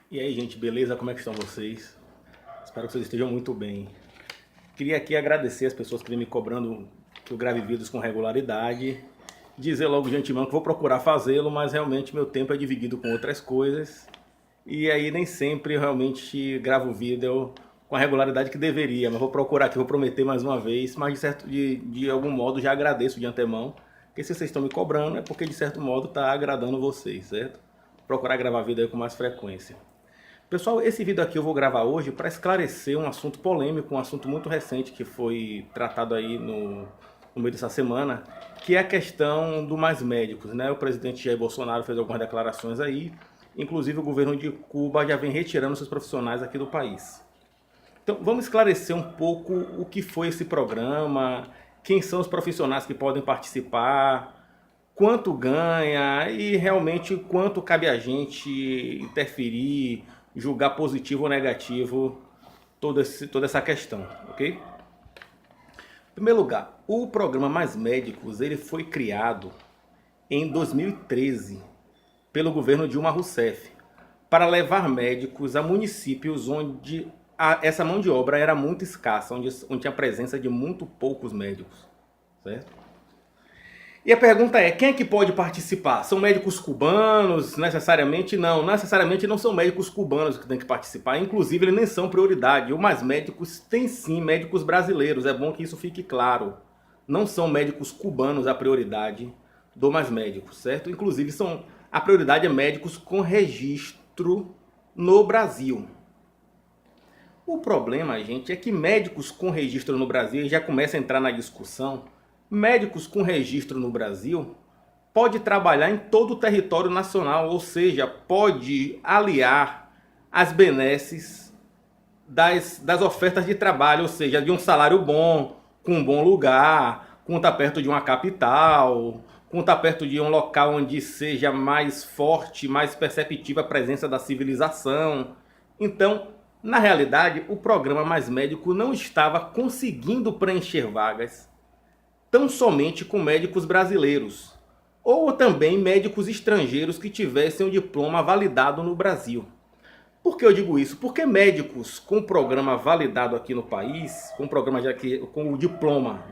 E aí, gente, beleza? Como é que estão vocês? Espero que vocês estejam muito bem. Queria aqui agradecer as pessoas que vêm me cobrando que eu grave vídeos com regularidade. Dizer logo de antemão que vou procurar fazê-lo, mas realmente meu tempo é dividido com outras coisas. E aí nem sempre eu realmente gravo vídeo com a regularidade que deveria. Mas vou procurar aqui, vou prometer mais uma vez. Mas de algum modo já agradeço de antemão. Porque se vocês estão me cobrando é porque de certo modo está agradando vocês, certo? Procurar gravar vídeo aí com mais frequência. Pessoal, esse vídeo aqui eu vou gravar hoje para esclarecer um assunto polêmico, um assunto muito recente que foi tratado aí no meio dessa semana, que é a questão do Mais Médicos, né? O presidente Jair Bolsonaro fez algumas declarações aí, inclusive o governo de Cuba já vem retirando seus profissionais aqui do país. Então vamos esclarecer um pouco o que foi esse programa, quem são os profissionais que podem participar, quanto ganha e realmente quanto cabe a gente interferir, julgar positivo ou negativo toda essa questão, ok? Em primeiro lugar, o programa Mais Médicos ele foi criado em 2013 pelo governo Dilma Rousseff para levar médicos a municípios onde essa mão de obra era muito escassa, onde tinha a presença de muito poucos médicos, certo? E a pergunta é, quem é que pode participar? São médicos cubanos? Necessariamente não. Necessariamente não são médicos cubanos que têm que participar. Inclusive, eles nem são prioridade. O Mais Médicos tem sim médicos brasileiros. É bom que isso fique claro. Não são médicos cubanos a prioridade do Mais Médicos, certo? Inclusive, a prioridade é médicos com registro no Brasil. O problema, gente, é que médicos com registro no Brasil, já começa a entrar na discussão, médicos com registro no Brasil pode trabalhar em todo o território nacional, ou seja, pode aliar as benesses das ofertas de trabalho, ou seja, de um salário bom, com um bom lugar, com estar perto de uma capital, com estar perto de um local onde seja mais forte, mais perceptível a presença da civilização. Então, na realidade, o programa Mais Médico não estava conseguindo preencher vagas tão somente com médicos brasileiros, ou também médicos estrangeiros que tivessem o diploma validado no Brasil. Por que eu digo isso? Porque médicos com programa validado aqui no país, com o diploma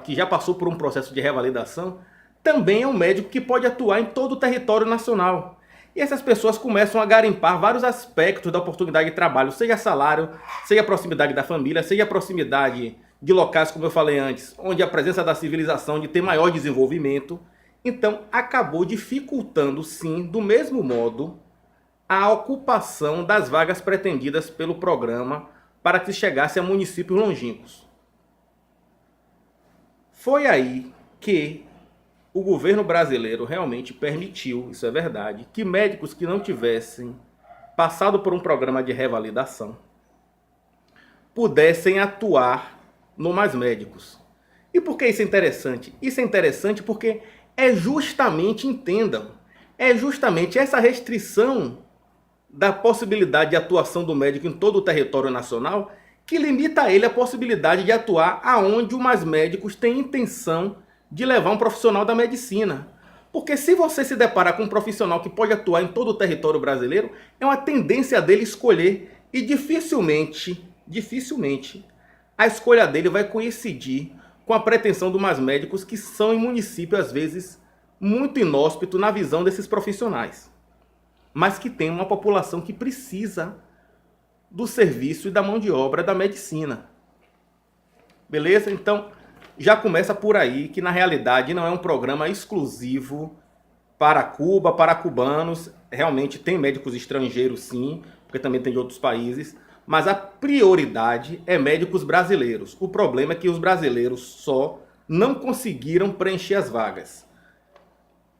que já passou por um processo de revalidação, também é um médico que pode atuar em todo o território nacional. E essas pessoas começam a garimpar vários aspectos da oportunidade de trabalho, seja salário, seja a proximidade da família, seja a proximidade de locais, como eu falei antes, onde a presença da civilização de ter maior desenvolvimento. Então, acabou dificultando, sim, do mesmo modo, a ocupação das vagas pretendidas pelo programa para que se chegasse a municípios longínquos. Foi aí que o governo brasileiro realmente permitiu, isso é verdade, que médicos que não tivessem passado por um programa de revalidação pudessem atuar no Mais Médicos. E por que isso é interessante? Isso é interessante porque é justamente, entendam, é justamente essa restrição da possibilidade de atuação do médico em todo o território nacional que limita a ele a possibilidade de atuar aonde o Mais Médicos tem intenção de levar um profissional da medicina. Porque se você se deparar com um profissional que pode atuar em todo o território brasileiro, é uma tendência dele escolher e dificilmente a escolha dele vai coincidir com a pretensão do Mais Médicos, que são em município, às vezes, muito inóspito na visão desses profissionais, mas que tem uma população que precisa do serviço e da mão de obra da medicina. Beleza? Então, já começa por aí que, na realidade, não é um programa exclusivo para Cuba, para cubanos. Realmente tem médicos estrangeiros, sim, porque também tem de outros países, mas a prioridade é médicos brasileiros. O problema é que os brasileiros só não conseguiram preencher as vagas.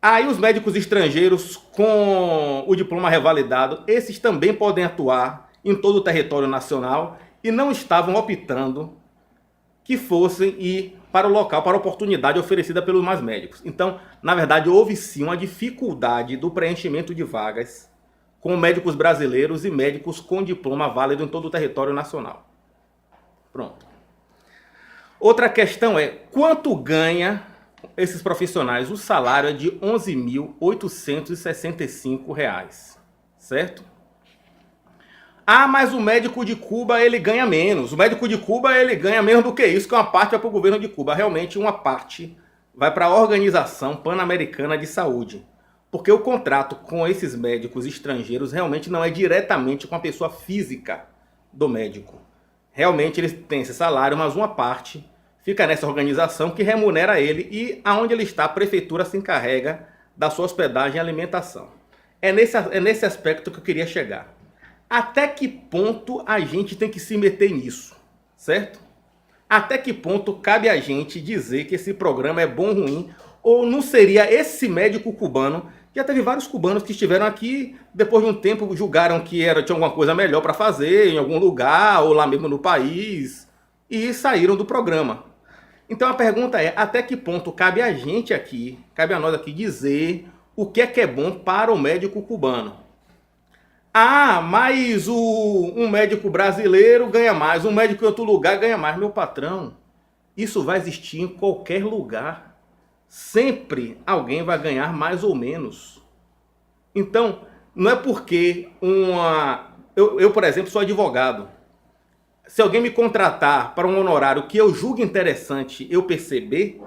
Aí os médicos estrangeiros com o diploma revalidado, esses também podem atuar em todo o território nacional e não estavam optando que fossem ir para o local, para a oportunidade oferecida pelos Mais Médicos. Então, na verdade, houve sim uma dificuldade do preenchimento de vagas com médicos brasileiros e médicos com diploma válido em todo o território nacional. Pronto. Outra questão é, quanto ganha esses profissionais? O salário é de R$ 11.865, certo? Ah, mas o médico de Cuba ele ganha menos. O médico de Cuba ele ganha menos do que isso, que uma parte vai para o governo de Cuba. Realmente uma parte vai para a Organização Pan-Americana de Saúde. Porque o contrato com esses médicos estrangeiros realmente não é diretamente com a pessoa física do médico. Realmente eles têm esse salário, mas uma parte fica nessa organização que remunera ele e aonde ele está, a prefeitura se encarrega da sua hospedagem e alimentação. É nesse aspecto que eu queria chegar. Até que ponto a gente tem que se meter nisso, certo? Até que ponto cabe a gente dizer que esse programa é bom ou ruim, ou não seria esse médico cubano? Já teve vários cubanos que estiveram aqui, depois de um tempo julgaram que tinha alguma coisa melhor para fazer em algum lugar, ou lá mesmo no país, e saíram do programa. Então a pergunta é, até que ponto cabe a gente aqui, cabe a nós aqui dizer o que é bom para o médico cubano? Ah, mas um médico brasileiro ganha mais, um médico em outro lugar ganha mais. Meu patrão, isso vai existir em qualquer lugar. Sempre alguém vai ganhar mais ou menos. Então, não é porque eu, por exemplo, sou advogado. Se alguém me contratar para um honorário que eu julgue interessante eu perceber,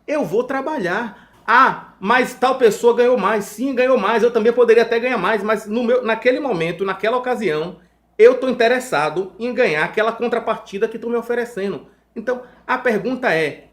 eu vou trabalhar. Ah, mas tal pessoa ganhou mais. Sim, ganhou mais. Eu também poderia até ganhar mais. Mas naquele momento, naquela ocasião, eu estou interessado em ganhar aquela contrapartida que estão me oferecendo. Então, a pergunta é,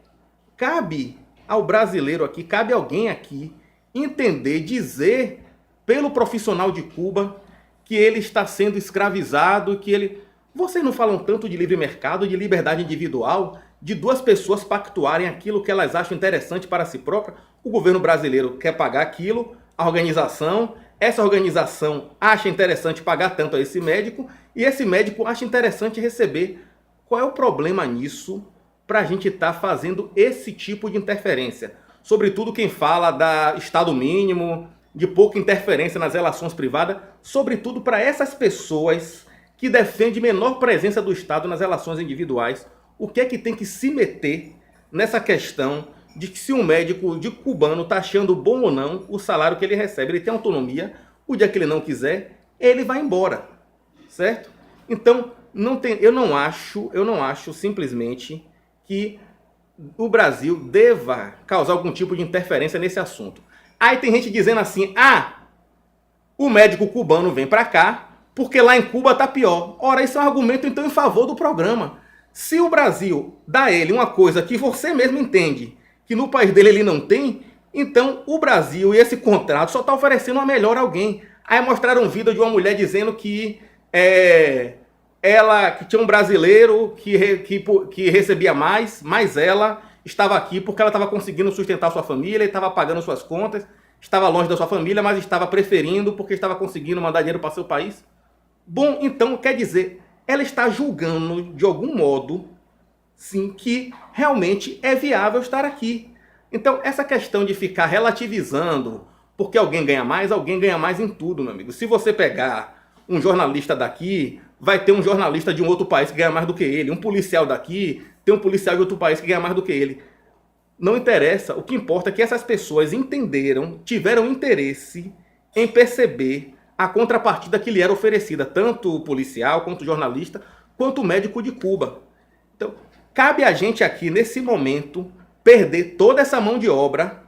cabe ao brasileiro aqui, cabe alguém aqui entender, dizer pelo profissional de Cuba que ele está sendo escravizado, que ele... Vocês não falam tanto de livre mercado, de liberdade individual, de duas pessoas pactuarem aquilo que elas acham interessante para si próprias? O governo brasileiro quer pagar aquilo, a organização, essa organização acha interessante pagar tanto a esse médico, e esse médico acha interessante receber. Qual é o problema nisso para a gente estar fazendo esse tipo de interferência? Sobretudo quem fala da Estado mínimo, de pouca interferência nas relações privadas, sobretudo para essas pessoas que defendem menor presença do Estado nas relações individuais. O que é que tem que se meter nessa questão de que se um médico de cubano está achando bom ou não o salário que ele recebe? Ele tem autonomia, o dia que ele não quiser, ele vai embora, certo? Então, eu não acho simplesmente que o Brasil deva causar algum tipo de interferência nesse assunto. Aí tem gente dizendo assim, o médico cubano vem para cá porque lá em Cuba tá pior. Ora, isso é um argumento então em favor do programa. Se o Brasil dá a ele uma coisa que você mesmo entende que no país dele ele não tem, então o Brasil e esse contrato só está oferecendo uma melhor a alguém. Aí mostraram um vídeo de uma mulher dizendo que que tinha um brasileiro que recebia mais, mas ela estava aqui porque ela estava conseguindo sustentar sua família, estava pagando suas contas, estava longe da sua família, mas estava preferindo porque estava conseguindo mandar dinheiro para seu país. Bom, então quer dizer, ela está julgando de algum modo, sim, que realmente é viável estar aqui. Então essa questão de ficar relativizando, porque alguém ganha mais em tudo, meu amigo. Se você pegar um jornalista daqui, vai ter um jornalista de um outro país que ganha mais do que ele. Um policial daqui, tem um policial de outro país que ganha mais do que ele. Não interessa, o que importa é que essas pessoas entenderam, tiveram interesse em perceber a contrapartida que lhe era oferecida, tanto o policial, quanto o jornalista, quanto o médico de Cuba. Então, cabe a gente aqui, nesse momento, perder toda essa mão de obra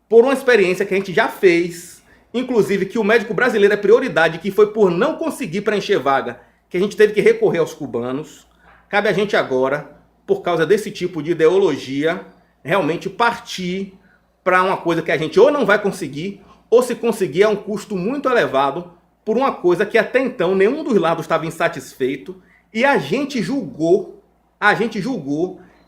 por uma experiência que a gente já fez, inclusive que o médico brasileiro é prioridade, que foi por não conseguir preencher vaga, que a gente teve que recorrer aos cubanos. Cabe a gente agora, por causa desse tipo de ideologia, realmente partir para uma coisa que a gente ou não vai conseguir, ou se conseguir a um custo muito elevado, por uma coisa que até então nenhum dos lados estava insatisfeito, e a gente julgou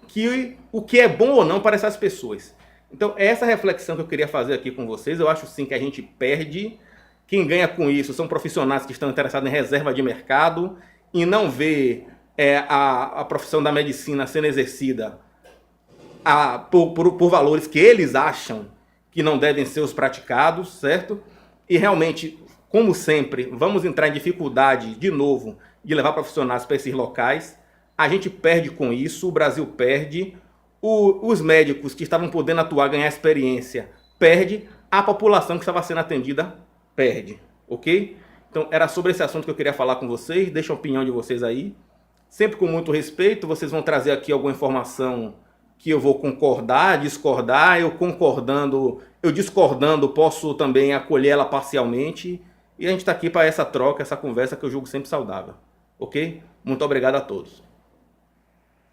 que o que é bom ou não para essas pessoas. Então, é essa reflexão que eu queria fazer aqui com vocês. Eu acho sim que a gente perde. Quem ganha com isso são profissionais que estão interessados em reserva de mercado e não vê a profissão da medicina sendo exercida por valores que eles acham que não devem ser os praticados, certo? E realmente, como sempre, vamos entrar em dificuldade de novo de levar profissionais para esses locais. A gente perde com isso, o Brasil perde. Os médicos que estavam podendo atuar, ganhar experiência, perde. A população que estava sendo atendida, perde. ok? Então era sobre esse assunto que eu queria falar com vocês, deixa a opinião de vocês aí. Sempre com muito respeito, vocês vão trazer aqui alguma informação que eu vou concordar, discordar, eu discordando posso também acolher ela parcialmente. E a gente está aqui para essa troca, essa conversa que eu julgo sempre saudável, ok? Muito obrigado a todos.